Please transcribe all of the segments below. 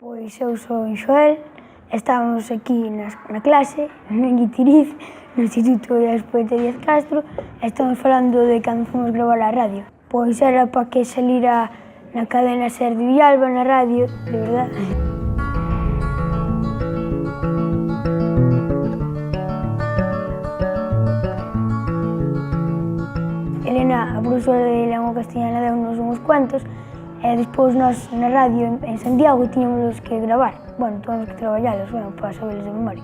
Pois eu son Xoel, estábamos aquí na clase, en Guitiriz, no Instituto de Poeta Díaz Castro, e estamos falando de cando fomos gravar a radio. Pois era para que salira na cadena SER de Villalba, na radio, de verdade. Elena, a profesora de lengua castellana, deu-nos uns cuantos, e despois nós na radio en Santiago tiñamos que gravar. Bueno, tuvimos que traballalos, para saberlos de memoria.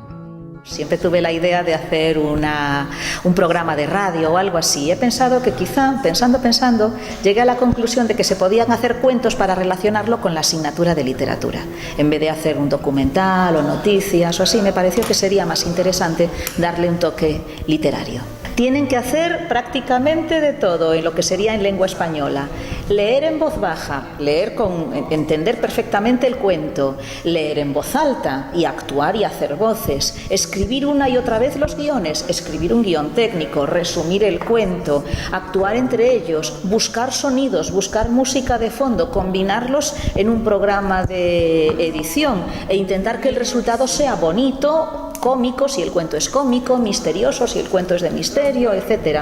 Siempre tuve la idea de hacer un programa de radio o algo así. He pensado que quizá, pensando, llegué a la conclusión de que se podían hacer cuentos para relacionarlo con la asignatura de literatura. En vez de hacer un documental o noticias o así, me pareció que sería más interesante darle un toque literario. Tienen que hacer prácticamente de todo en lo que sería en lengua española. Leer en voz baja, entender perfectamente el cuento, leer en voz alta y actuar y hacer voces, escribir una y otra vez los guiones, escribir un guión técnico, resumir el cuento, actuar entre ellos, buscar sonidos, buscar música de fondo, combinarlos en un programa de edición e intentar que el resultado sea bonito, cómico, si el cuento es cómico, misterioso, si el cuento es de misterio, etc.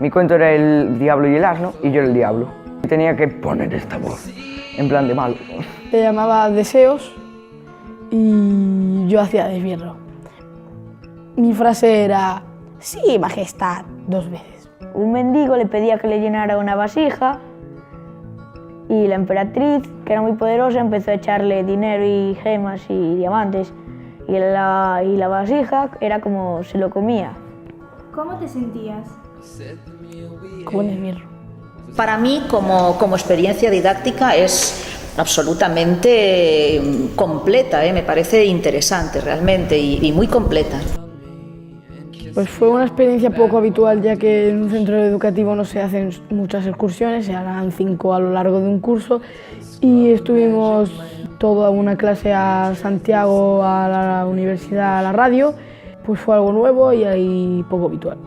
Mi cuento era el diablo y el asno, y yo era el diablo. Tenía que poner esta voz, en plan de malo. Se llamaba Deseos y yo hacía de esbirro. Mi frase era, sí, majestad, 2 veces. Un mendigo le pedía que le llenara una vasija y la emperatriz, que era muy poderosa, empezó a echarle dinero y gemas y diamantes. Y la vasija era como se lo comía. ¿Cómo te sentías? Como un esbirro. Para mí, como experiencia didáctica, es absolutamente completa, me parece interesante realmente y muy completa. Pues fue una experiencia poco habitual, ya que en un centro educativo no se hacen muchas excursiones, se harán 5 a lo largo de un curso, y estuvimos toda una clase a Santiago, a la universidad, a la radio. Pues fue algo nuevo y ahí poco habitual.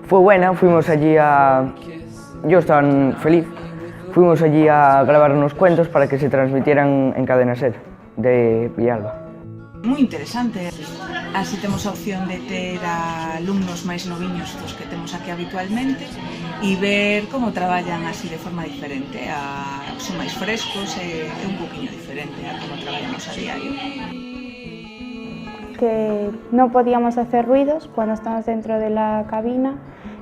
Fue buena, fuimos allí yo estaba feliz, fuimos allí a grabar unos cuentos para que se transmitieran en cadena SER de Villalba. Moi interesante, así temos a opción de ter a alumnos máis noviños dos que temos aquí habitualmente e ver como traballan así de forma diferente, son máis frescos e un poquinho diferente a como traballamos a diario. Que no podíamos hacer ruidos cuando estábamos dentro de la cabina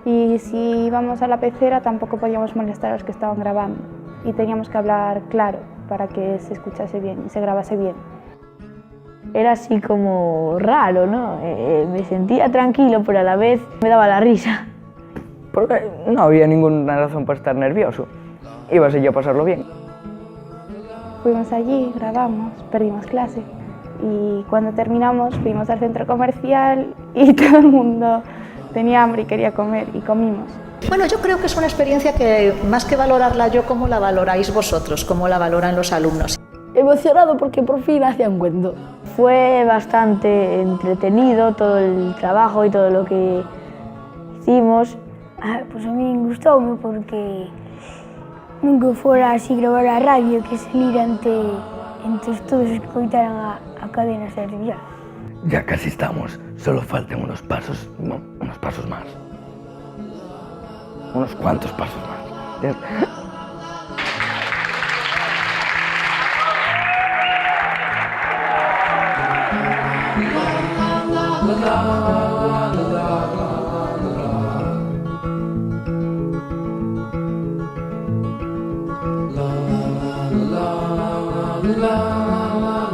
y si íbamos a la pecera tampoco podíamos molestar a los que estaban grabando y teníamos que hablar claro para que se escuchase bien y se grabase bien. Era así como raro, ¿no? Me sentía tranquilo, pero a la vez me daba la risa. Porque no había ninguna razón para estar nervioso. Ibas yo a pasarlo bien. Fuimos allí, grabamos, perdimos clase y cuando terminamos fuimos al centro comercial y todo el mundo tenía hambre y quería comer y comimos. Bueno, yo creo que es una experiencia que más que valorarla yo, ¿cómo la valoráis vosotros? ¿Cómo la valoran los alumnos? Emocionado porque por fin hacía un cuento. Fue bastante entretenido todo el trabajo y todo lo que hicimos. Pues a mí gustoume porque nunca fora así gravar a radio que salir entre todos os que coitaran a cadena SER de Villalba. Ya casi estamos, solo faltan unos pasos más. Unos cuantos pasos más. La